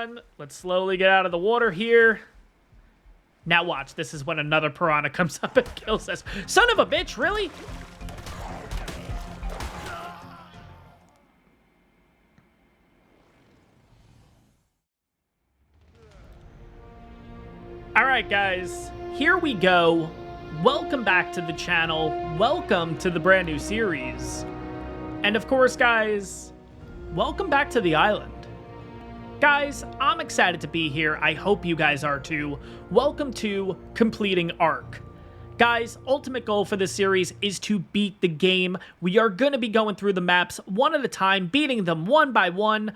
on. Let's slowly get out of the water here. Now watch. This is when another piranha comes up and kills us. Son of a bitch, really? Alright guys, here we go. Welcome back to the channel. Welcome to the brand new series. And of course guys, welcome back to the island. Guys, I'm excited to be here. I hope you guys are too. Welcome to completing ARK. Guys, ultimate goal for this series is to beat the game. We are going to be going through the maps one at a time, beating them one by one.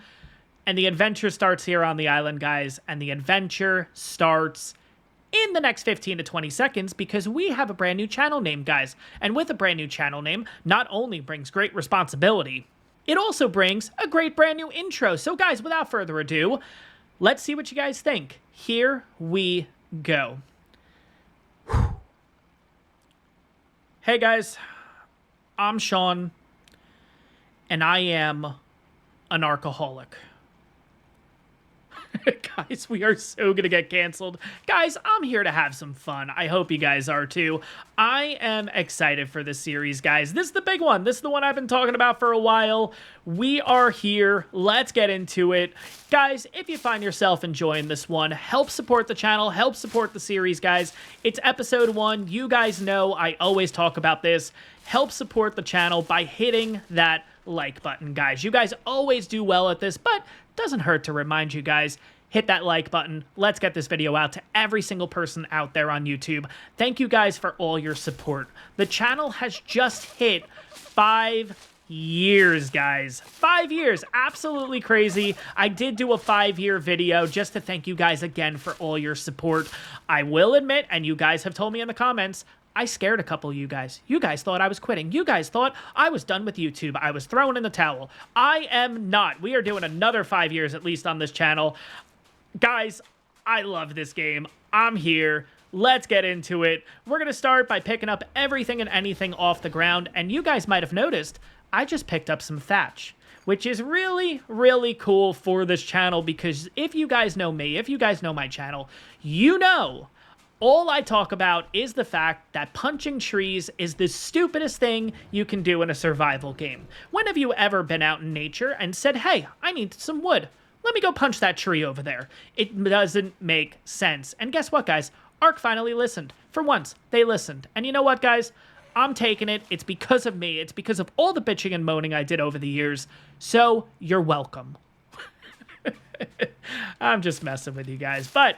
And the adventure starts here on the island, guys. And the adventure starts in the next 15 to 20 seconds because we have a brand new channel name, guys. And with a brand new channel name, not only brings great responsibility, it also brings a great brand new intro. So guys, without further ado, let's see what you guys think. Here we go. Whew. Hey guys, I'm Sean, and I am an alcoholic. Guys, we are so gonna get canceled. Guys, I'm here to have some fun. I hope you guys are too. I am excited for this series, guys. This is the big one. This is the one I've been talking about for a while. We are here. Let's get into it. Guys, if you find yourself enjoying this one, help support the channel, help support the series, guys. It's episode 1. You guys know I always talk about this. Help support the channel by hitting that like button, guys. You guys always do well at this, but doesn't hurt to remind you guys, hit that like button. Let's get this video out to every single person out there on YouTube. Thank you guys for all your support. The channel has just hit 5 years, guys. 5 years. Absolutely crazy. I did do a 5-year video just to thank you guys again for all your support. I will admit, and you guys have told me in the comments, I scared a couple of you guys. You guys thought I was quitting. You guys thought I was done with YouTube. I was throwing in the towel. I am not. We are doing another 5 years at least on this channel. Guys, I love this game. I'm here. Let's get into it. We're going to start by picking up everything and anything off the ground. And you guys might have noticed, I just picked up some thatch, which is really, really cool for this channel because if you guys know me, if you guys know my channel, you know all I talk about is the fact that punching trees is the stupidest thing you can do in a survival game. When have you ever been out in nature and said, hey, I need some wood. Let me go punch that tree over there. It doesn't make sense. And guess what, guys? ARK finally listened. For once, they listened. And you know what, guys? I'm taking it. It's because of me. It's because of all the bitching and moaning I did over the years. So, you're welcome. I'm just messing with you guys. But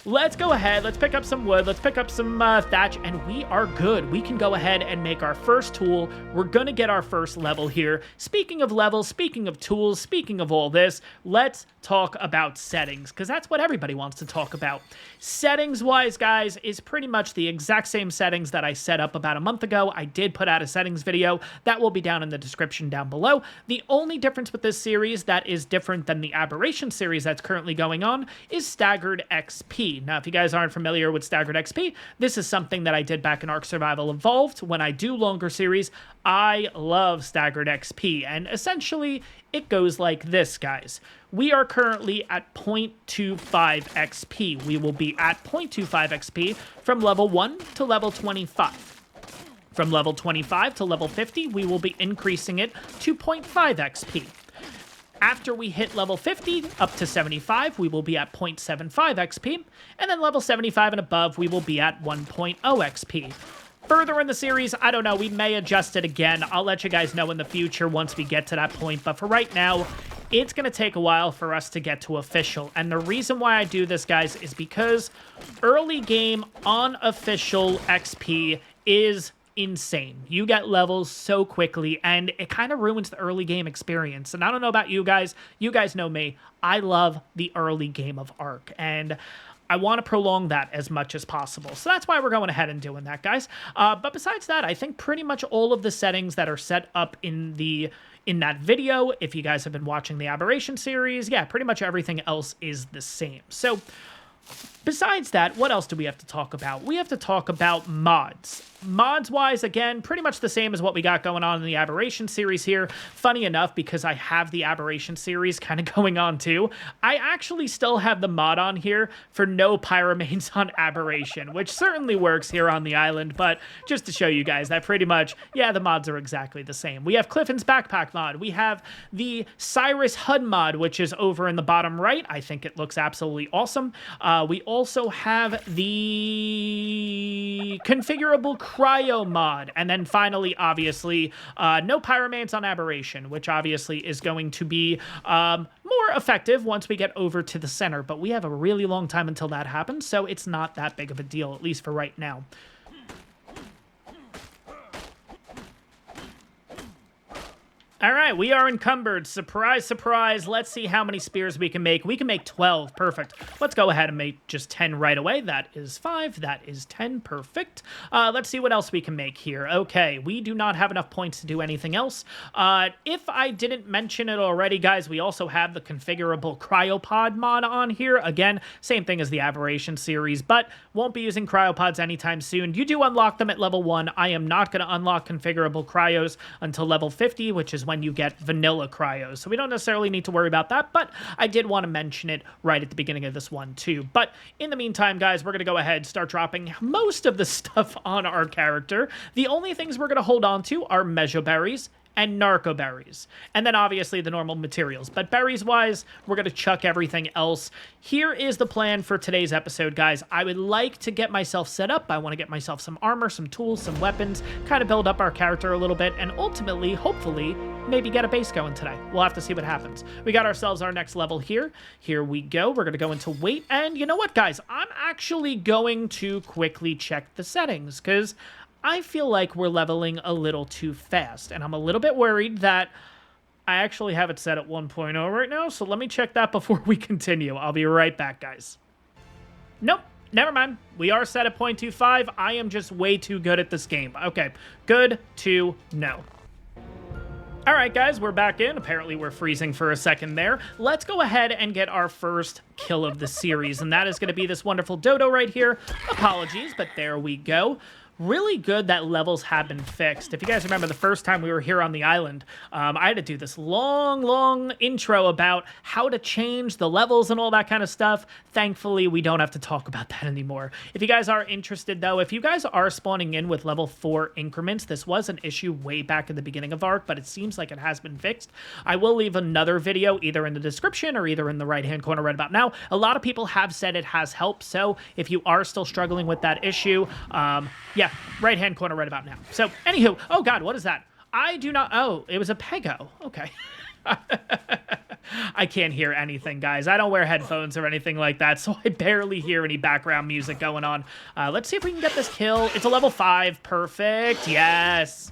let's go ahead. Let's pick up some wood. Let's pick up some thatch, and we are good. We can go ahead and make our first tool. We're going to get our first level here. Speaking of levels, speaking of tools, speaking of all this, let's talk about settings, because that's what everybody wants to talk about. Settings-wise, guys, is pretty much the exact same settings that I set up about a month ago. I did put out a settings video. That will be down in the description down below. The only difference with this series that is different than the Aberration series that's currently going on is staggered XP. Now, if you guys aren't familiar with staggered XP, this is something that I did back in ARK Survival Evolved. When I do longer series, I love staggered XP, and essentially, it goes like this, guys. We are currently at 0.25 XP. We will be at 0.25 XP from level 1 to level 25. From level 25 to level 50, we will be increasing it to 0.5 XP. After we hit level 50 up to 75, we will be at 0.75 XP, and then level 75 and above, we will be at 1.0 XP. Further in the series, I don't know, we may adjust it again. I'll let you guys know in the future once we get to that point, but for right now, it's going to take a while for us to get to official. And the reason why I do this, guys, is because early game unofficial XP is insane. You get levels so quickly, and it kind of ruins the early game experience. And I don't know about you guys know me. I love the early game of ARK, and I want to prolong that as much as possible. So that's why we're going ahead and doing that, guys. But besides that, I think pretty much all of the settings that are set up in that video, if you guys have been watching the Aberration series, yeah, pretty much everything else is the same. So besides that, what else do we have to talk about? We have to talk about mods. Mods-wise, again, pretty much the same as what we got going on in the Aberration series here. Funny enough, because I have the Aberration series kind of going on too, I actually still have the mod on here for no pyromanes on Aberration, which certainly works here on the island, but just to show you guys that pretty much, yeah, the mods are exactly the same. We have Clifton's Backpack mod. We have the Cyrus HUD mod, which is over in the bottom right. I think it looks absolutely awesome. We also have the configurable cryo mod, and then finally, obviously, no pyromanes on Aberration, which obviously is going to be more effective once we get over to the center, but we have a really long time until that happens, so it's not that big of a deal, at least for right now. All right, we are encumbered. Surprise, surprise. Let's see how many spears we can make. We can make 12. Perfect. Let's go ahead and make just 10 right away. That is 5. That is 10. Perfect. Let's see what else we can make here. Okay, we do not have enough points to do anything else. If I didn't mention it already, guys, we also have the configurable cryopod mod on here. Again, same thing as the Aberration series, but won't be using cryopods anytime soon. You do unlock them at level 1. I am not going to unlock configurable cryos until level 50, which is when you get vanilla cryos. So we don't necessarily need to worry about that, but I did want to mention it right at the beginning of this one too. But in the meantime, guys, we're going to go ahead and start dropping most of the stuff on our character. The only things we're going to hold on to are mejoberries and narco berries, and then obviously the normal materials. But berries wise, we're going to chuck everything else. Here is the plan for today's episode, guys. I would like to get myself set up. I want to get myself some armor, some tools, some weapons, kind of build up our character a little bit, and ultimately, hopefully, maybe get a base going today. We'll have to see what happens. We got ourselves our next level here. Here we go. We're going to go into weight, and you know what, guys? I'm actually going to quickly check the settings, because I feel like we're leveling a little too fast, and I'm a little bit worried that I actually have it set at 1.0 right now, so let me check that before we continue. I'll be right back, guys. Nope, never mind. We are set at 0.25. I am just way too good at this game. Okay, good to know. All right, guys, we're back in. Apparently, we're freezing for a second there. Let's go ahead and get our first kill of the series, and that is going to be this wonderful dodo right here. Apologies, but there we go. Really good that levels have been fixed. If you guys remember the first time we were here on the island, I had to do this long intro about how to change the levels and all that kind of stuff. Thankfully, we don't have to talk about that anymore. If you guys are interested, though, if you guys are spawning in with level 4 increments, this was an issue way back in the beginning of ARK, but it seems like it has been fixed. I will leave another video either in the description or either in the right-hand corner right about now. A lot of people have said it has helped, so if you are still struggling with that issue, yeah, right-hand corner right about now. So, anywho, oh god, what is that? I do not, oh, it was a pego. Okay. I can't hear anything, guys. I don't wear headphones or anything like that, so I barely hear any background music going on. Let's see if we can get this kill. It's a level 5. Perfect. Yes.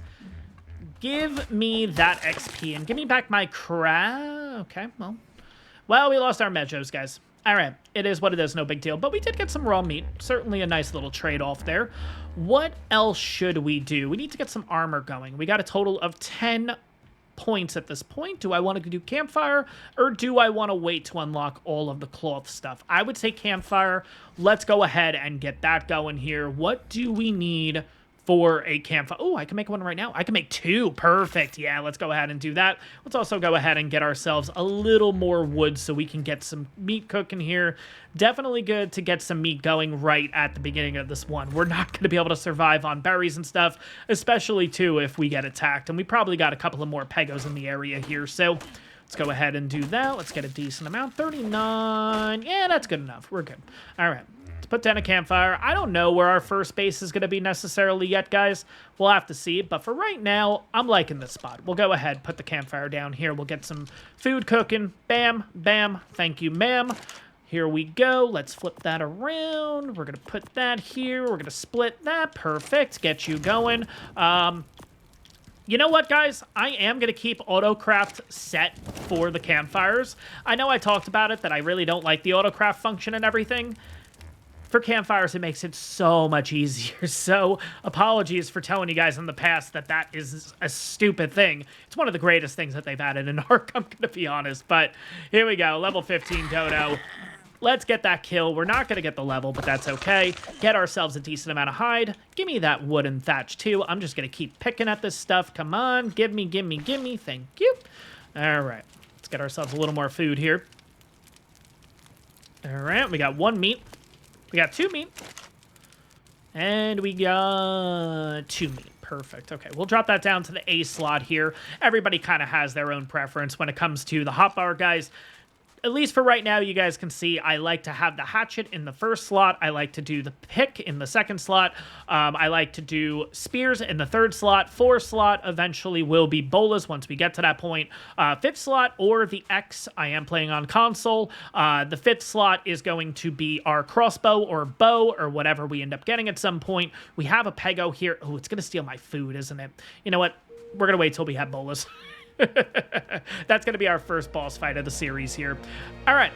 Give me that XP and give me back my crab. Okay, well, we lost our mejos, guys. All right, it is what it is, no big deal. But we did get some raw meat. Certainly a nice little trade-off there. What else should we do? We need to get some armor going. We got a total of 10 points at this point. Do I want to do campfire, or do I want to wait to unlock all of the cloth stuff? I would say campfire. Let's go ahead and get that going here. What do we need for a campfire? Oh, I can make one right now. I can make 2. Perfect. Yeah, let's go ahead and do that. Let's also go ahead and get ourselves a little more wood so we can get some meat cooking here. Definitely good to get some meat going right at the beginning of this one. We're not going to be able to survive on berries and stuff, especially too if we get attacked. And we probably got a couple of more pegos in the area here. So let's go ahead and do that. Let's get a decent amount. 39. Yeah, that's good enough. We're good. All right. Put down a campfire. I don't know where our first base is going to be necessarily yet, guys. We'll have to see. But for right now, I'm liking this spot. We'll go ahead, put the campfire down here. We'll get some food cooking. Bam, bam. Thank you, ma'am. Here we go. Let's flip that around. We're going to put that here. We're going to split that. Perfect. Get you going. You know what, guys? I am going to keep autocraft set for the campfires. I know I talked about it, that I really don't like the autocraft function and everything. For campfires, it makes it so much easier. So, apologies for telling you guys in the past that that is a stupid thing. It's one of the greatest things that they've added in ARK, I'm going to be honest. But here we go. Level 15 dodo. Let's get that kill. We're not going to get the level, but that's okay. Get ourselves a decent amount of hide. Give me that wood and thatch, too. I'm just going to keep picking at this stuff. Come on. Give me, give me, give me. Thank you. All right. Let's get ourselves a little more food here. All right. We got 1 meat. We got 2 meat. And we got 2 meat. Perfect. Okay, we'll drop that down to the A slot here. Everybody kind of has their own preference when it comes to the hotbar, guys. At least for right now, you guys can see I like to have the hatchet in the first slot. I like to do the pick in the second slot. I like to do spears in the third slot. 4th slot eventually will be bolas once we get to that point. 5th slot or the X. I am playing on console. The 5th slot is going to be our crossbow or bow or whatever we end up getting at some point. We have a pego here. Oh, it's going to steal my food, isn't it? You know what? We're going to wait till we have bolas. That's going to be our first boss fight of the series here. All right.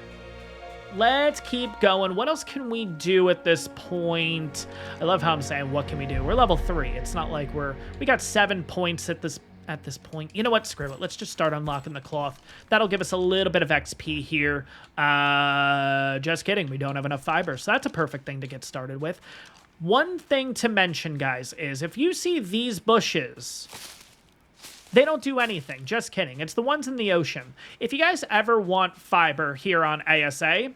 Let's keep going. What else can we do at this point? I love how I'm saying, what can we do? We're level 3. It's not like we got 7 points at this point. You know what? Screw it. Let's just start unlocking the cloth. That'll give us a little bit of XP here. Just kidding. We don't have enough fiber, so that's a perfect thing to get started with. One thing to mention, guys, is if you see these bushes, they don't do anything. Just kidding. It's the ones in the ocean. If you guys ever want fiber here on ASA,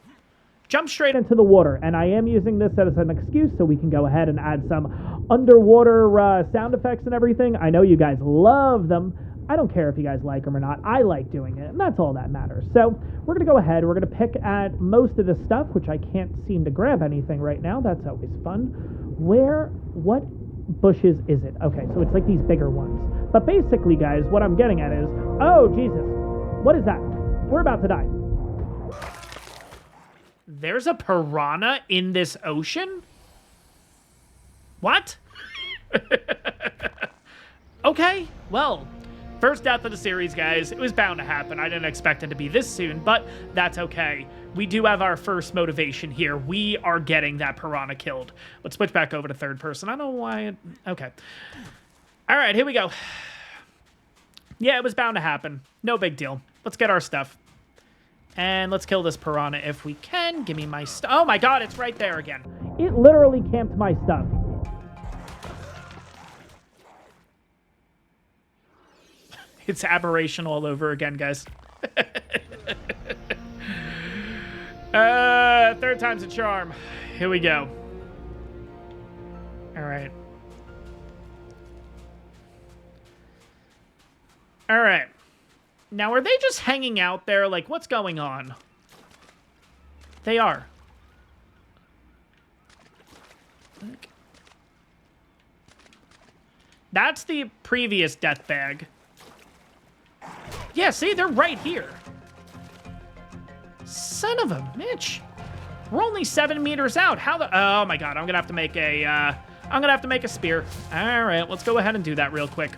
jump straight into the water. And I am using this as an excuse so we can go ahead and add some underwater sound effects and everything. I know you guys love them. I don't care if you guys like them or not. I like doing it, and that's all that matters. So we're going to go ahead. We're going to pick at most of this stuff, which I can't seem to grab anything right now. That's always fun. What bushes is it? Okay, so it's like these bigger ones. But basically, guys, what I'm getting at is, oh, Jesus, what is that? We're about to die. There's a piranha in this ocean? What? Okay, well, first death of the series, guys. It was bound to happen. I didn't expect it to be this soon, but that's okay. We do have our first motivation here. We are getting that piranha killed. Let's switch back over to third person. I don't know why. Okay. All right, here we go. Yeah, it was bound to happen. No big deal. Let's get our stuff. And let's kill this piranha if we can. Give me my stuff. Oh my God, it's right there again. It literally camped my stuff. It's aberration all over again, guys. Third time's a charm. Here we go. All right. All right. Now, are they just hanging out there? Like, what's going on? They are. Look. That's the previous death bag. Yeah, see, they're right here. Son of a bitch. We're only 7 meters out. How the... Oh, my God. I'm going to have to make a... I'm going to have to make a spear. All right, let's go ahead and do that real quick.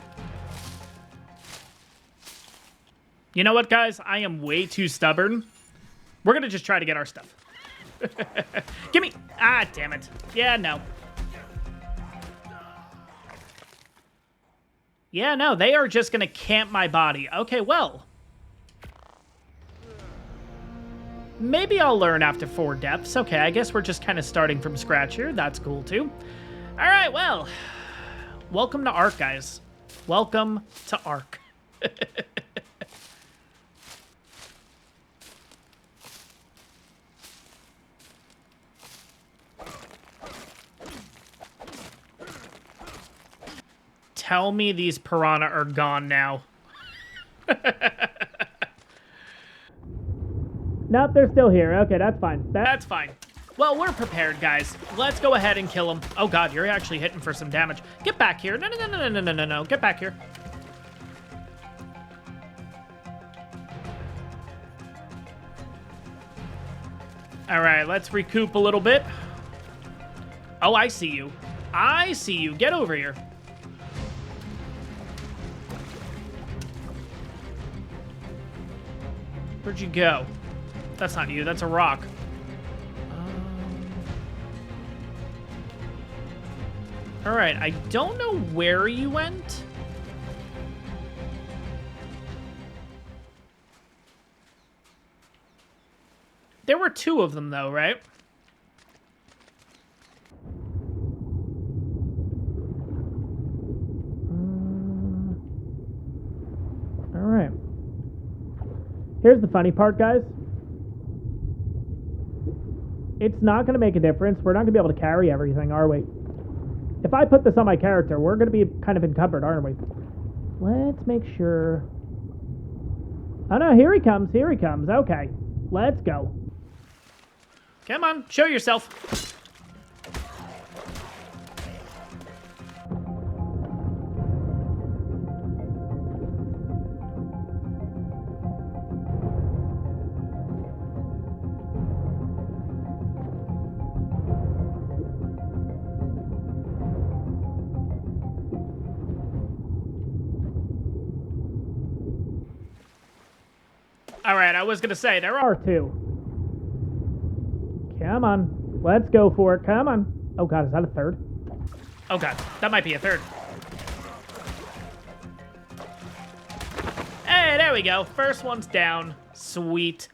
You know what, guys? I am way too stubborn. We're going to just try to get our stuff. Give me... Ah, damn it. Yeah, no. Yeah, no, they are just going to camp my body. Okay, well. Maybe I'll learn after 4 deaths. Okay, I guess we're just kind of starting from scratch here. That's cool, too. All right, well. Welcome to ARK, guys. Welcome to ARK. Tell me these piranha are gone now. Nope, they're still here. Okay, that's fine. That's fine. Well, we're prepared, guys. Let's go ahead and kill them. Oh, God, you're actually hitting for some damage. Get back here. No, no, no, no, no, no, no, no. Get back here. All right, let's recoup a little bit. Oh, I see you. I see you. Get over here. Where'd you go? That's not you. That's a rock. All right. I don't know where you went. There were 2 of them, though, right? All right. Here's the funny part, guys. It's not going to make a difference. We're not going to be able to carry everything, are we? If I put this on my character, we're going to be kind of encumbered, aren't we? Let's make sure. Oh, no, here he comes. Here he comes. Okay, let's go. Come on, show yourself. All right, I was going to say, there are 2. Come on. Let's go for it. Come on. Oh, God, is that a 3rd? Oh, God, that might be a 3rd. Hey, there we go. First one's down. Sweet.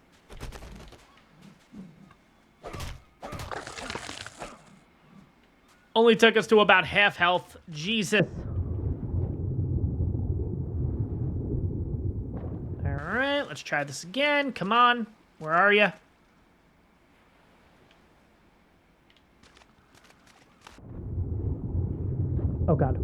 Only took us to about half health. Jesus. Let's try this again. Come on. Where are you? Oh, God.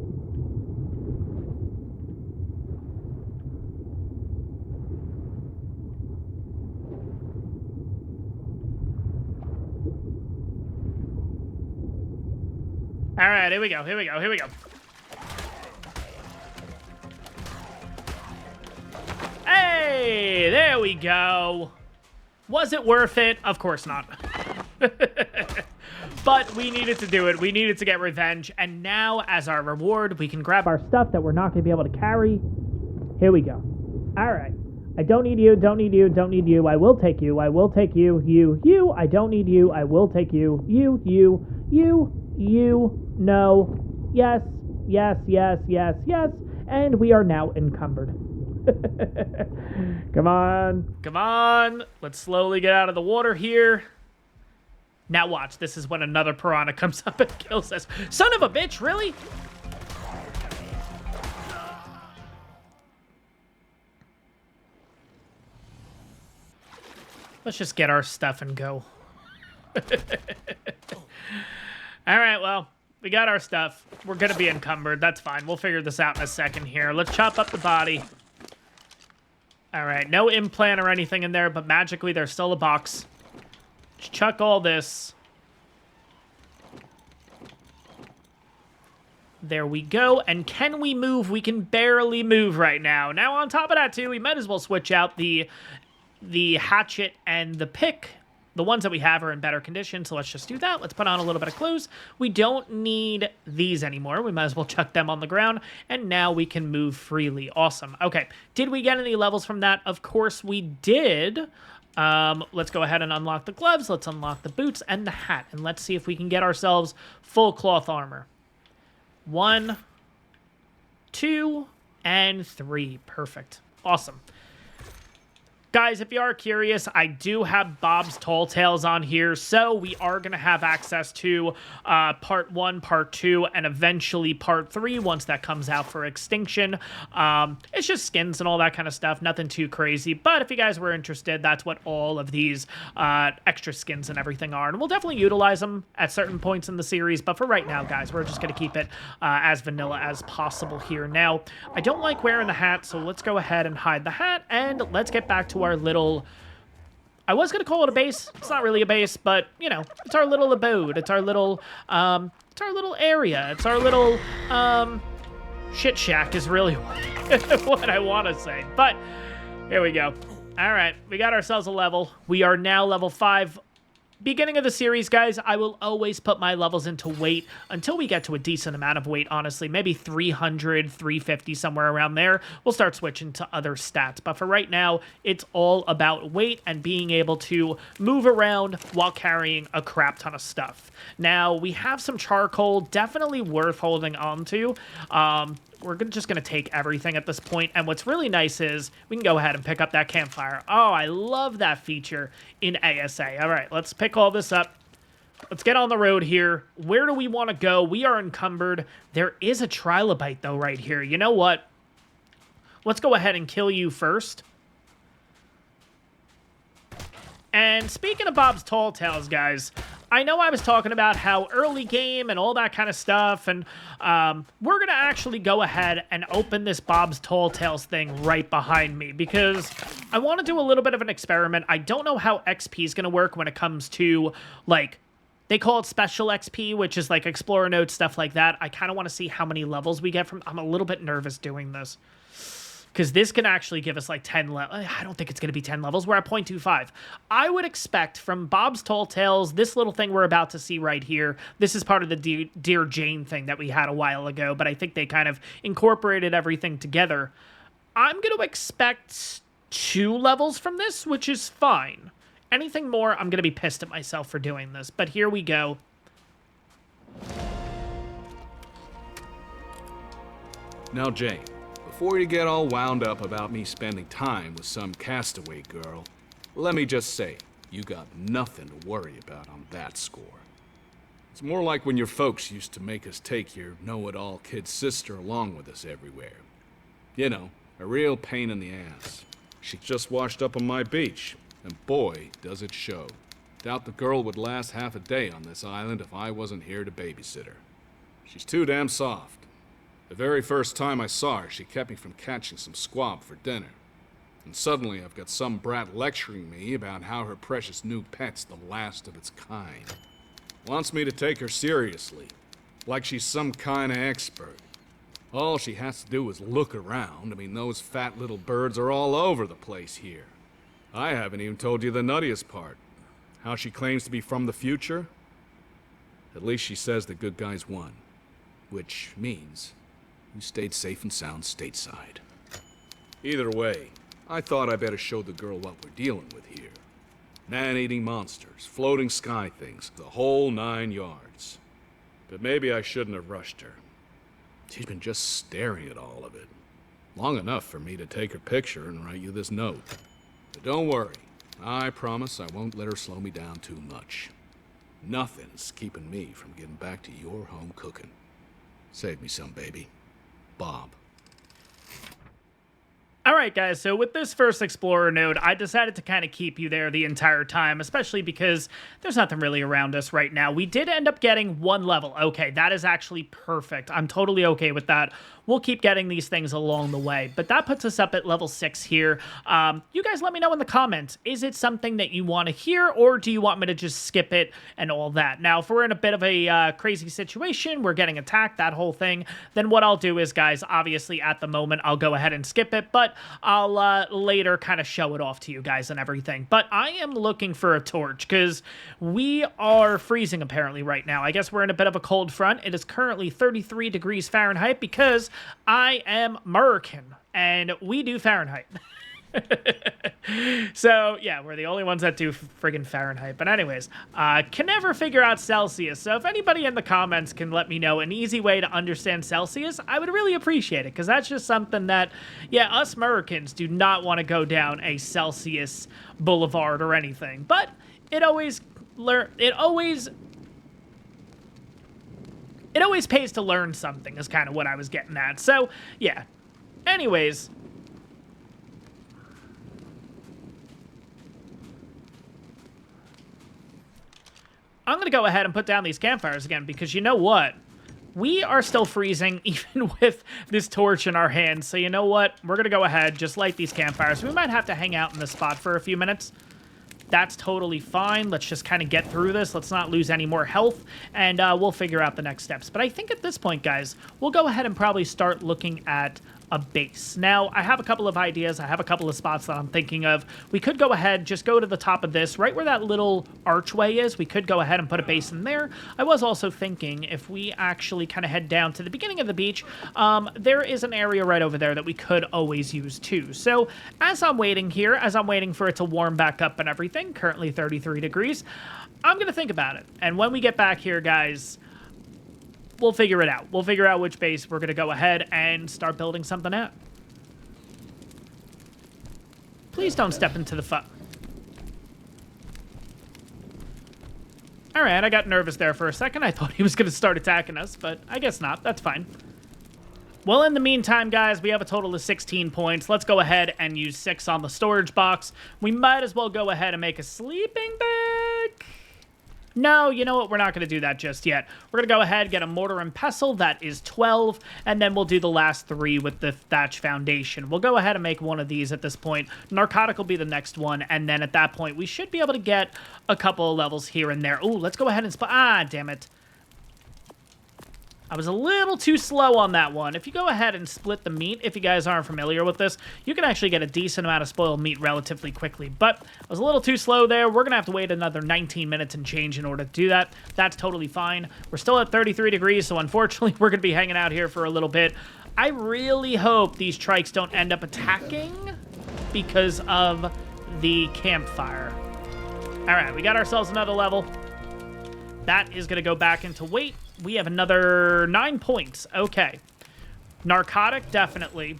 All right, here we go. Here we go. Here we go. Hey, there we go. Was it worth it? Of course not. But we needed to do it. We needed to get revenge. And now, as our reward, we can grab our stuff that we're not going to be able to carry. Here we go. All right. I don't need you. Don't need you. Don't need you. I will take you. I will take you. You. I don't need you. I will take you. You. No. Yes. And we are now encumbered. Come on. Come on. Let's slowly get out of the water here. Now watch. This is when another piranha comes up and kills us. Son of a bitch, really? Let's just get our stuff and go. All right, well, we got our stuff. We're going to be encumbered. That's fine. We'll figure this out in a second here. Let's chop up the body. All right, no implant or anything in there, but magically there's still a box. Just chuck all this. There we go. And can we move? We can barely move right now. Now, on top of that, too, we might as well switch out the hatchet and the pick. The ones that we have are in better condition, so let's just do that. Let's put on a little bit of clothes. We don't need these anymore. We might as well chuck them on the ground, and now we can move freely. Awesome. Okay, did we get any levels from that? Of course we did. Let's go ahead and unlock the gloves. Let's unlock the boots and the hat, and let's see if we can get ourselves full cloth armor. 1, 2, and 3. Perfect. Awesome. Guys, if you are curious, I do have Bob's Tall Tales on here, so we are going to have access to Part 1, Part 2, and eventually Part 3 once that comes out for Extinction. It's just skins and all that kind of stuff, nothing too crazy, but if you guys were interested, that's what all of these extra skins and everything are, and we'll definitely utilize them at certain points in the series, but for right now, guys, we're just going to keep it as vanilla as possible here. Now, I don't like wearing the hat, so let's go ahead and hide the hat, and let's get back to our little, I was going to call it a base. It's not really a base, but, you know, it's our little abode. It's our little area. It's our little, shit shack is really what I want to say. But, here we go. All right, we got ourselves a level. We are now level 5. Beginning of the series, guys, I will always put my levels into weight until we get to a decent amount of weight, honestly. Maybe 300, 350, somewhere around there. We'll start switching to other stats. But for right now, it's all about weight and being able to move around while carrying a crap ton of stuff. Now, we have some charcoal, definitely worth holding on to. we're just going to take everything at this point. And what's really nice is we can go ahead and pick up that campfire. Oh, I love that feature in ASA. All right, let's pick all this up. Let's get on the road here. Where do we want to go? We are encumbered. There is a trilobite, though, right here. You know what? Let's go ahead and kill you first. And speaking of Bob's Tall Tales, guys, I know I was talking about how early game and all that kind of stuff, and we're going to actually go ahead and open this Bob's Tall Tales thing right behind me, because I want to do a little bit of an experiment. I don't know how XP is going to work when it comes to, like, they call it special XP, which is like Explorer Note, stuff like that. I kind of want to see how many levels we get from... I'm a little bit nervous doing this, because this can actually give us like 10 levels. I don't think it's going to be 10 levels. We're at 0.25. I would expect from Bob's Tall Tales, this little thing we're about to see right here, this is part of the Dear Jane thing that we had a while ago, but I think they kind of incorporated everything together. I'm going to expect 2 levels from this, which is fine. Anything more, I'm going to be pissed at myself for doing this. But here we go. Now, Jane, before you get all wound up about me spending time with some castaway girl, let me just say, you got nothing to worry about on that score. It's more like when your folks used to make us take your know-it-all kid sister along with us everywhere. You know, a real pain in the ass. She just washed up on my beach, and boy, does it show. Doubt the girl would last half a day on this island if I wasn't here to babysit her. She's too damn soft. The very first time I saw her, she kept me from catching some squab for dinner. And suddenly I've got some brat lecturing me about how her precious new pet's the last of its kind. Wants me to take her seriously, like she's some kind of expert. All she has to do is look around. I mean, those fat little birds are all over the place here. I haven't even told you the nuttiest part. How she claims to be from the future? At least she says the good guys won. Which means you stayed safe and sound stateside. Either way, I thought I better show the girl what we're dealing with here. Man-eating monsters, floating sky things, the whole 9 yards. But maybe I shouldn't have rushed her. She's been just staring at all of it. Long enough for me to take her picture and write you this note. But don't worry. I promise I won't let her slow me down too much. Nothing's keeping me from getting back to your home cooking. Save me some, baby. Bob. All right, guys, so with this first Explorer node, I decided to kind of keep you there the entire time, especially because there's nothing really around us right now. We did end up getting 1 level. Okay, that is actually perfect. I'm totally okay with that. We'll keep getting these things along the way, but that puts us up at level 6 here. You guys let me know in the comments, is it something that you want to hear, or do you want me to just skip it and all that? Now, if we're in a bit of a crazy situation, we're getting attacked, that whole thing, then what I'll do is, guys, obviously at the moment, I'll go ahead and skip it, but I'll later kind of show it off to you guys and everything. But I am looking for a torch, because we are freezing apparently right now. I guess we're in a bit of a cold front. It is currently 33 degrees Fahrenheit, because I am American, and we do Fahrenheit. So, yeah, we're the only ones that do friggin' Fahrenheit. But anyways, can never figure out Celsius. So if anybody in the comments can let me know an easy way to understand Celsius, I would really appreciate it, because that's just something that, yeah, us Americans do not want to go down a Celsius boulevard or anything. But it always pays to learn something, is kind of what I was getting at. So, yeah. Anyways, I'm going to go ahead and put down these campfires again, because you know what? We are still freezing, even with this torch in our hands. So you know what? We're going to go ahead, just light these campfires. We might have to hang out in this spot for a few minutes. That's totally fine. Let's just kind of get through this. Let's not lose any more health, and we'll figure out the next steps. But I think at this point, guys, we'll go ahead and probably start looking at a base. Now, I have a couple of ideas. I have a couple of spots that I'm thinking of. We could go ahead, just go to the top of this, right where that little archway is. We could go ahead and put a base in there. I was also thinking if we actually kind of head down to the beginning of the beach, there is an area right over there that we could always use too. So as I'm waiting here, as I'm waiting for it to warm back up and everything, currently 33 degrees, I'm going to think about it. And when we get back here, guys, we'll figure it out. We'll figure out which base we're going to go ahead and start building something at. Please don't step into the All right, I got nervous there for a second. I thought he was going to start attacking us, but I guess not. That's fine. Well, in the meantime, guys, we have a total of 16 points. Let's go ahead and use 6 on the storage box. We might as well go ahead and make a sleeping bag. No, you know what? We're not going to do that just yet. We're going to go ahead, get a mortar and pestle. That is 12. And then we'll do the last 3 with the thatch foundation. We'll go ahead and make one of these at this point. Narcotic will be the next one. And then at that point, we should be able to get a couple of levels here and there. Ooh, let's go ahead and damn it. I was a little too slow on that one. If you go ahead and split the meat, if you guys aren't familiar with this, you can actually get a decent amount of spoiled meat relatively quickly. But I was a little too slow there. We're going to have to wait another 19 minutes and change in order to do that. That's totally fine. We're still at 33 degrees, so unfortunately, we're going to be hanging out here for a little bit. I really hope these trikes don't end up attacking because of the campfire. All right, we got ourselves another level. That is going to go back into weight. We have another 9 points. Okay. Narcotic, definitely.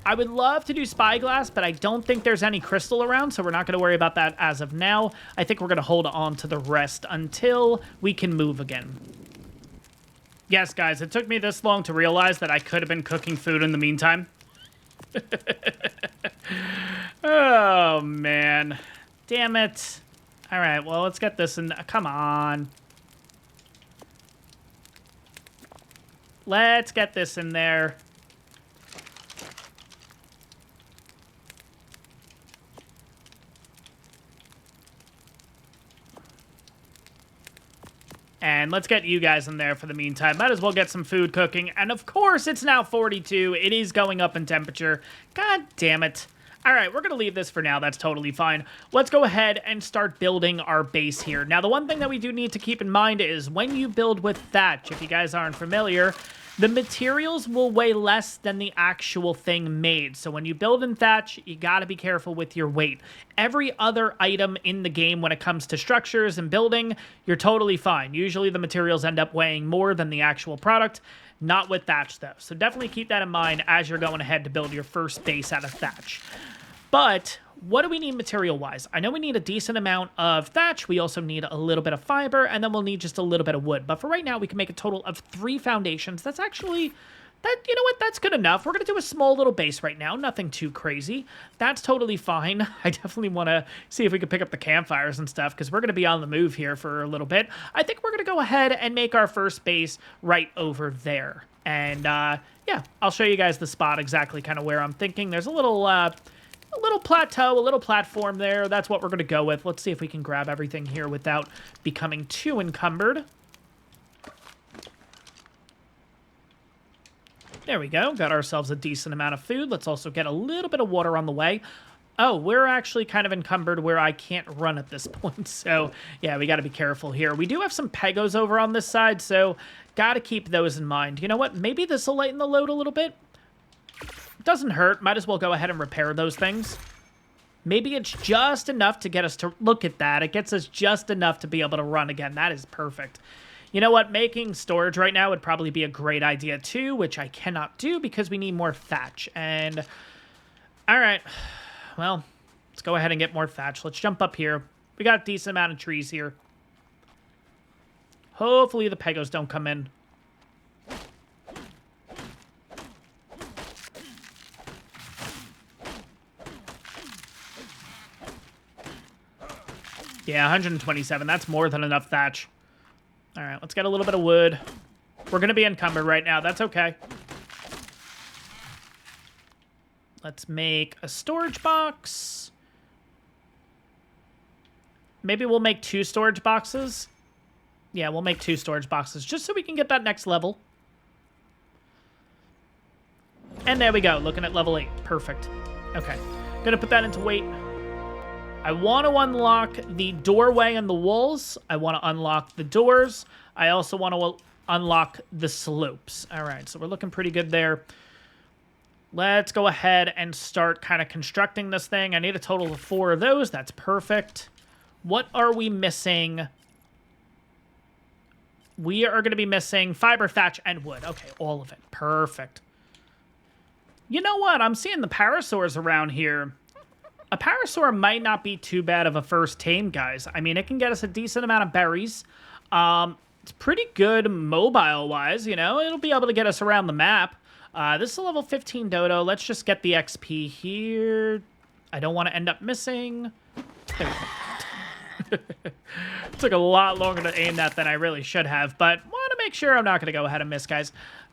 I would love to do spyglass, but I don't think there's any crystal around, so we're not going to worry about that as of now. I think we're going to hold on to the rest until we can move again. Yes, guys, it took me this long to realize that I could have been cooking food in the meantime. Oh, man. Damn it. All right, well, let's get this in. Come on. Let's get this in there. And let's get you guys in there for the meantime. Might as well get some food cooking. And of course, it's now 42. It is going up in temperature. God damn it. All right, we're going to leave this for now. That's totally fine. Let's go ahead and start building our base here. Now, the one thing that we do need to keep in mind is when you build with thatch, if you guys aren't familiar, the materials will weigh less than the actual thing made. So when you build in thatch, you got to be careful with your weight. Every other item in the game when it comes to structures and building, you're totally fine. Usually the materials end up weighing more than the actual product. Not with thatch, though. So definitely keep that in mind as you're going ahead to build your first base out of thatch. But what do we need material-wise? I know we need a decent amount of thatch. We also need a little bit of fiber, and then we'll need just a little bit of wood. But for right now, we can make a total of 3 foundations. That's actually, you know what? That's good enough. We're going to do a small little base right now. Nothing too crazy. That's totally fine. I definitely want to see if we can pick up the campfires and stuff, because we're going to be on the move here for a little bit. I think we're going to go ahead and make our first base right over there. And, yeah, I'll show you guys the spot exactly kind of where I'm thinking. There's a little plateau, a little platform there. That's what we're going to go with. Let's see if we can grab everything here without becoming too encumbered. There we go. Got ourselves a decent amount of food. Let's also get a little bit of water on the way. Oh, we're actually kind of encumbered where I can't run at this point. So, yeah, we got to be careful here. We do have some pegos over on this side, so got to keep those in mind. You know what? Maybe this will lighten the load a little bit. Doesn't hurt. Might as well go ahead and repair those things. Maybe it's just enough to get us to... Look at that. It gets us just enough to be able to run again. That is perfect. You know what? Making storage right now would probably be a great idea too, which I cannot do because we need more thatch. And... all right. Well, let's go ahead and get more thatch. Let's jump up here. We got a decent amount of trees here. Hopefully the pegos don't come in. Yeah, 127. That's more than enough thatch. All right, let's get a little bit of wood. We're going to be encumbered right now. That's okay. Let's make a storage box. Maybe we'll make 2 storage boxes. Yeah, we'll make 2 storage boxes just so we can get that next level. And there we go, looking at level 8. Perfect. Okay, gonna put that into weight. I want to unlock the doorway and the walls. I want to unlock the doors. I also want to unlock the slopes. All right, so we're looking pretty good there. Let's go ahead and start kind of constructing this thing. I need a total of 4 of those. That's perfect. What are we missing? we are going to be missing fiber, thatch, and wood. Okay, all of it. Perfect. You know what? I'm seeing the parasaurs around here. A parasaur might not be too bad of a first tame, guys. I mean, it can get us a decent amount of berries. It's pretty good mobile-wise, you know? It'll be able to get us around the map. This is a level 15 dodo. Let's just get the XP here. I don't want to end up missing. There we go. Took a lot longer to aim that than I really should have, but want to make sure I'm not going to go ahead and miss, guys.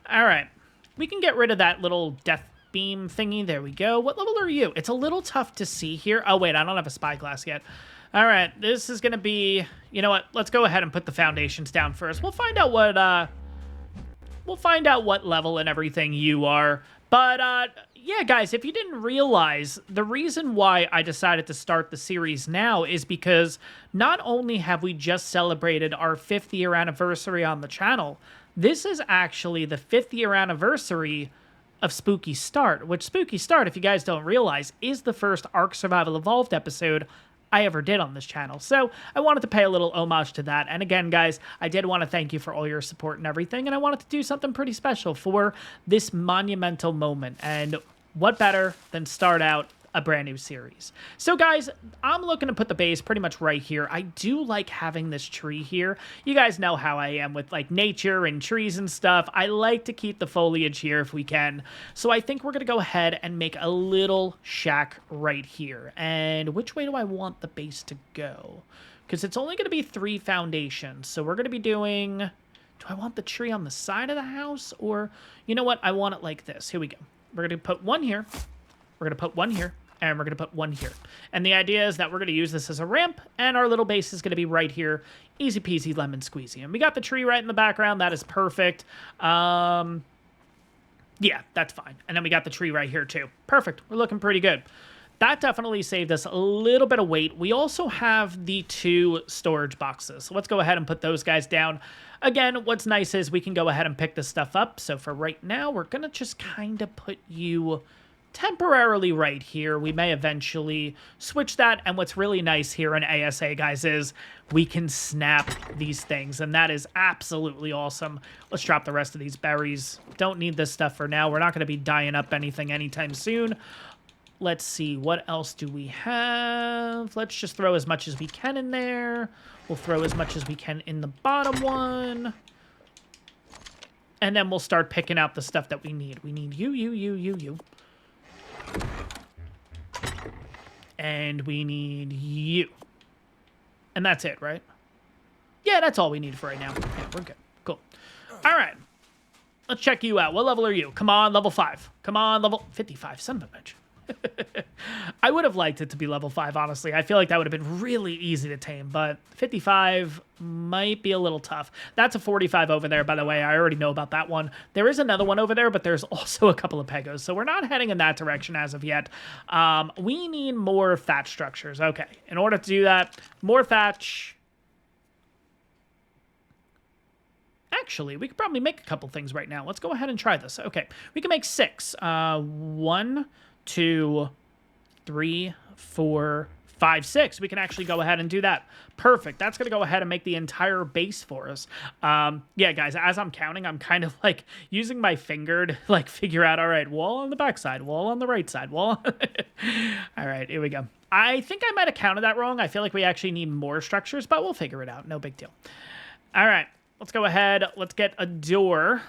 All right. We can get rid of that little death beam thingy. There we go. What level are you? It's a little tough to see here. Oh, wait. I don't have a spyglass yet. All right. This is going to be... You know what? Let's go ahead and put the foundations down first. We'll find out what... We'll find out what level and everything you are. But, yeah, guys, if you didn't realize, the reason why I decided to start the series now is because not only have we just celebrated our 5th year anniversary on the channel, this is actually the 5th year anniversary of Spooky Start, which Spooky Start, if you guys don't realize, is the first ARK Survival Evolved episode I ever did on this channel. So I wanted to pay a little homage to that. And again, guys, I did want to thank you for all your support and everything. And I wanted to do something pretty special for this monumental moment. And what better than start out a brand new series. So guys, I'm looking to put the base pretty much right here. I do like having this tree here. You guys know how I am with like nature and trees and stuff. I like to keep the foliage here if we can. So I think we're going to go ahead and make a little shack right here. And which way do I want the base to go? Because it's only going to be 3 foundations. So we're going to be doing... Do I want the tree on the side of the house? Or, you know what? I want it like this. Here we go. We're going to put one here. We're going to put one here. And we're going to put one here. And the idea is that we're going to use this as a ramp, and our little base is going to be right here. Easy peasy lemon squeezy. And we got the tree right in the background. That is perfect. Yeah, that's fine. And then we got the tree right here too. Perfect. We're looking pretty good. That definitely saved us a little bit of weight. We also have the 2 storage boxes. So let's go ahead and put those guys down. Again, what's nice is we can go ahead and pick this stuff up. So for right now, we're going to just kind of put you... temporarily right here. We may eventually switch that, and what's really nice here in ASA, guys, is we can snap these things, and that is absolutely awesome. Let's drop the rest of these berries. Don't need this stuff for now. We're not going to be dyeing up anything anytime soon. Let's see, what else do we have? Let's just throw as much as we can in there. We'll throw as much as we can in the bottom one. And then we'll start picking out the stuff that we need. We need you. And we need you. And that's it, right? Yeah, that's all we need for right now. Yeah, we're good. Cool. All right. Let's check you out. What level are you? Come on, level 5. Come on, level 55. Son of a bitch. I would have liked it to be level 5, honestly. I feel like that would have been really easy to tame, but 55 might be a little tough. That's a 45 over there, by the way. I already know about that one. There is another one over there, but there's also a couple of pegos, so we're not heading in that direction as of yet. We need more thatch structures. Okay, in order to do that, more thatch. Actually, we could probably make a couple things right now. Let's go ahead and try this. Okay, we can make 6. 1, 2, 3, 4, 5, 6. We can actually go ahead and do that. Perfect. That's going to go ahead and make the entire base for us. Yeah, guys, as I'm counting, I'm kind of like using my finger to like figure out, all right, wall on the back side, wall on the right side, wall. All right, here we go. I think I might have counted that wrong. I feel like we actually need more structures, but we'll figure it out. No big deal. All right, let's go ahead. Let's get a door.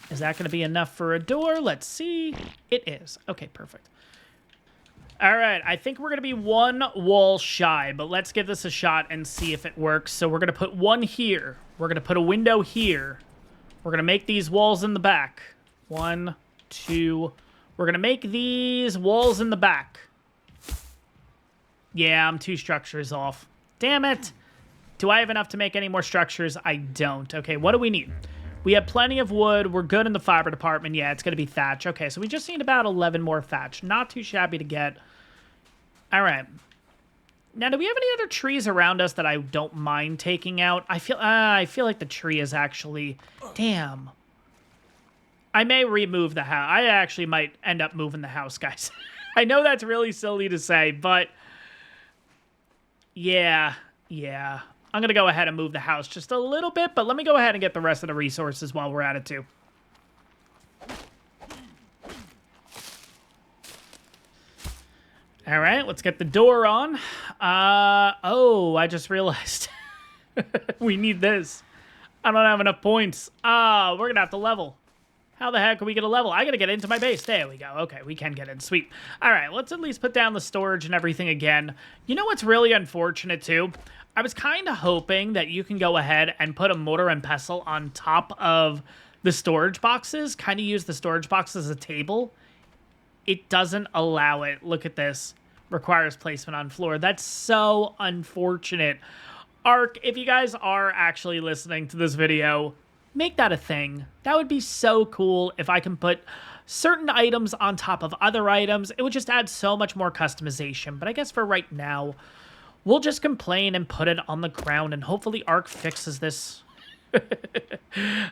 Is that going to be enough for a door? Let's see. It is. Okay, perfect. All right, I think we're going to be 1 wall shy, but let's give this a shot and see if it works. So we're going to put 1 here. We're going to put a window here. We're going to make these walls in the back. 1, 2. We're going to make these walls in the back. Yeah, I'm 2 structures off. Damn it. Do I have enough to make any more structures? I don't. Okay, what do we need? We have plenty of wood. We're good in the fiber department. Yeah, it's going to be thatch. Okay, so we just need about 11 more thatch. Not too shabby to get. All right. Now, do we have any other trees around us that I don't mind taking out? I feel like the tree is actually... Damn. I may remove the house. I actually might end up moving the house, guys. I know that's really silly to say, but... Yeah. I'm going to go ahead and move the house just a little bit, but let me go ahead and get the rest of the resources while we're at it too. All right, let's get the door on. Oh, I just realized we need this. I don't have enough points. We're going to have to level. How the heck can we get a level? I got to get into my base. There we go. Okay, we can get in. Sweet. All right, let's at least put down the storage and everything again. You know what's really unfortunate, too? I was kind of hoping that you can go ahead and put a mortar and pestle on top of the storage boxes. Kind of use the storage box as a table. It doesn't allow it. Look at this. Requires placement on floor. That's so unfortunate. ARK, if you guys are actually listening to this video, make that a thing. That would be so cool if I can put certain items on top of other items. It would just add so much more customization. But I guess for right now, we'll just complain and put it on the ground, and hopefully ARK fixes this.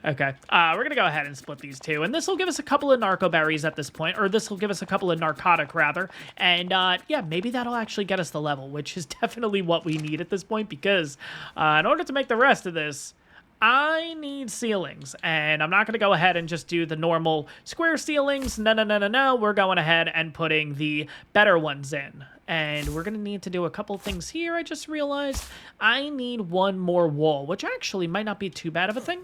Okay, we're gonna go ahead and split these two, and this will give us a couple of narco berries at this point, or this will give us a couple of narcotic rather, and yeah, maybe that'll actually get us the level, which is definitely what we need at this point, because in order to make the rest of this, I need ceilings, and I'm not going to go ahead and just do the normal square ceilings. No. We're going ahead and putting the better ones in, and we're going to need to do a couple things here. I just realized I need one more wall, which actually might not be too bad of a thing.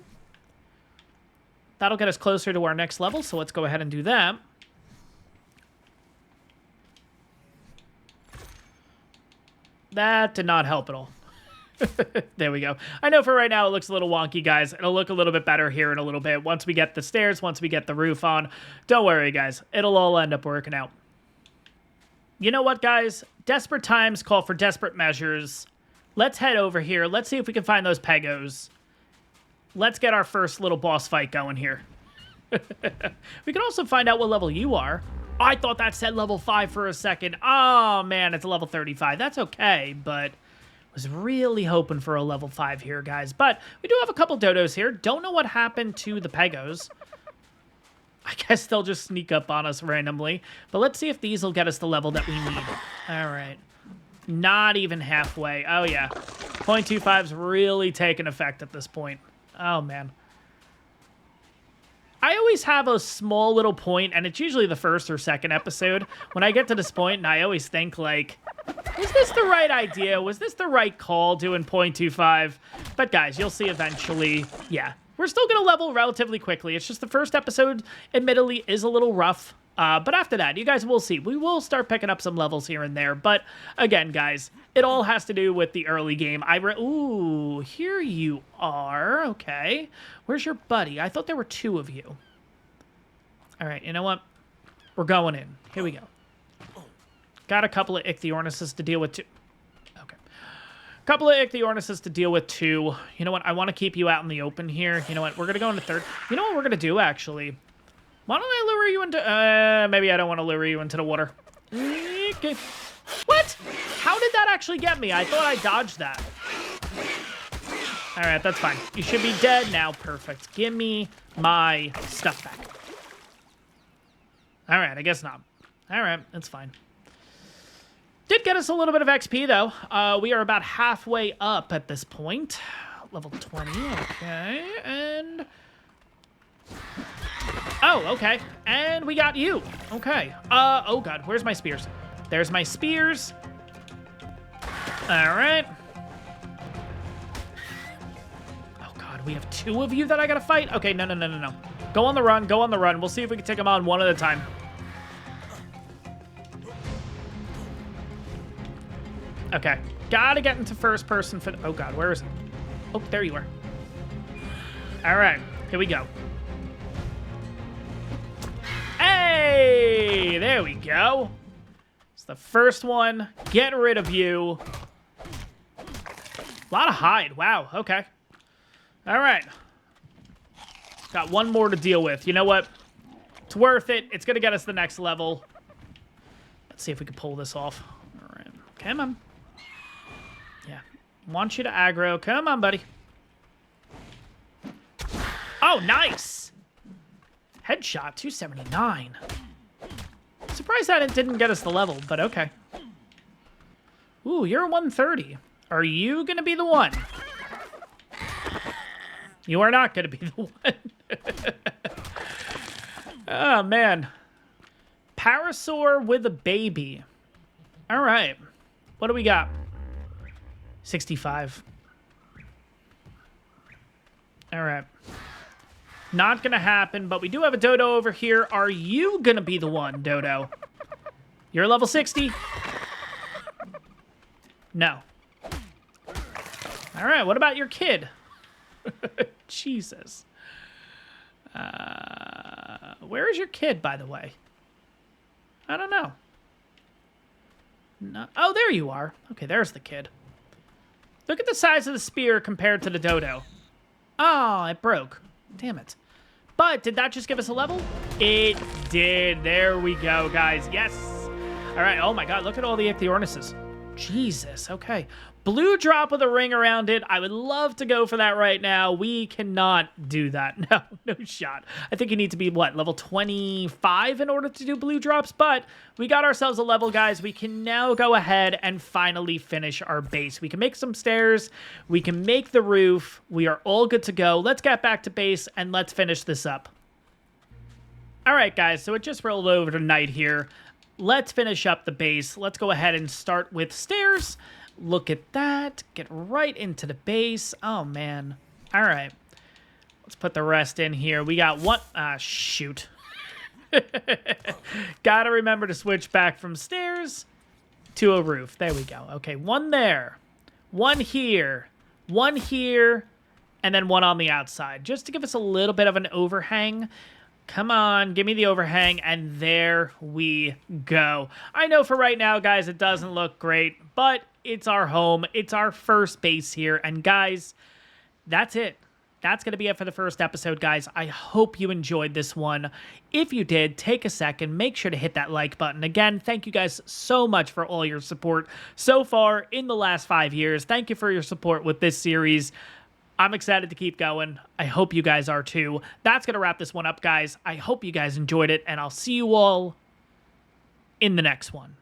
That'll get us closer to our next level, so let's go ahead and do that. That did not help at all. There we go. I know for right now it looks a little wonky, guys. It'll look a little bit better here in a little bit. Once we get the stairs, once we get the roof on, don't worry, guys. It'll all end up working out. You know what, guys? Desperate times call for desperate measures. Let's head over here. Let's see if we can find those pegos. Let's get our first little boss fight going here. We can also find out what level you are. I thought that said level 5 for a second. Oh, man, it's a level 35. That's okay, but was really hoping for a level 5 here, guys. But we do have a couple dodos here. Don't know what happened to the pegos. I guess they'll just sneak up on us randomly. But let's see if these will get us the level that we need. All right. Not even halfway. Oh, yeah. 0.25's really taking effect at this point. Oh, man. I always have a small little point, and it's usually the first or second episode, when I get to this point, and I always think, like, was this the right idea? Was this the right call, doing 0.25? But, guys, you'll see eventually, yeah. We're still going to level relatively quickly. It's just the first episode, admittedly, is a little rough. But after that, you guys will see. We will start picking up some levels here and there. But, again, guys, it all has to do with the early game. Ooh, here you are. Okay. Where's your buddy? I thought there were 2 of you. All right, you know what? We're going in. Here we go. Got a couple of ichthyornises to deal with, too. Okay. Couple of ichthyornises to deal with, too. You know what? I want to keep you out in the open here. You know what? We're going to go into third. You know what we're going to do, actually? Why don't I lure you into... maybe I don't want to lure you into the water. Okay. What? How did that actually get me? I thought I dodged that. All right, that's fine. You should be dead now. Perfect. Give me my stuff back. All right, I guess not. All right, that's fine. Did get us a little bit of XP, though. We are about halfway up at this point. Level 20, okay, and... Oh, okay. And we got you. Okay. Oh, God. Where's my spears? There's my spears. All right. Oh, God. We have 2 of you that I got to fight? Okay, no. Go on the run. Go on the run. We'll see if we can take them on one at a time. Okay. Gotta get into first person for... Oh, God. Where is it? Oh, there you are. All right. Here we go. Hey, there we go. It's the first one. Get rid of you. A lot of hide. Wow, okay. All right. Got one more to deal with. You know what? It's worth it. It's going to get us the next level. Let's see if we can pull this off. All right. Come on. Yeah. Want you to aggro. Come on, buddy. Oh, nice. Headshot, 279. Surprised that it didn't get us the level, but okay. Ooh, you're 130. Are you going to be the one? You are not going to be the one. Oh, man. Parasaur with a baby. All right. What do we got? 65. All right. Not going to happen, but we do have a dodo over here. Are you going to be the one, dodo? You're level 60. No. All right, what about your kid? Jesus. Where is your kid, by the way? I don't know. No. Oh, there you are. Okay, there's the kid. Look at the size of the spear compared to the dodo. Oh, it broke. Damn it. But did that just give us a level? It did. There we go, guys. Yes. All right. Oh, my God. Look at all the ichthyornises. Jesus. Okay. Blue drop with a ring around it. I would love to go for that right now. We cannot do that. No, no shot. I think you need to be, what, level 25 in order to do blue drops? But we got ourselves a level, guys. We can now go ahead and finally finish our base. We can make some stairs. We can make the roof. We are all good to go. Let's get back to base and let's finish this up. All right, guys. So it just rolled over to night here. Let's finish up the base. Let's go ahead and start with stairs. Look at that. Get right into the base. Oh, man. All right. Let's put the rest in here. We got one. Ah, shoot. Gotta remember to switch back from stairs to a roof. There we go. Okay, one there. One here. One here. And then one on the outside. Just to give us a little bit of an overhang. Come on, give me the overhang, and there we go. I know for right now, guys, it doesn't look great, but it's our home. It's our first base here, and guys, that's it. That's going to be it for the first episode, guys. I hope you enjoyed this one. If you did, take a second. Make sure to hit that like button. Again, thank you guys so much for all your support so far in the last 5 years. Thank you for your support with this series. I'm excited to keep going. I hope you guys are too. That's going to wrap this one up, guys. I hope you guys enjoyed it, and I'll see you all in the next one.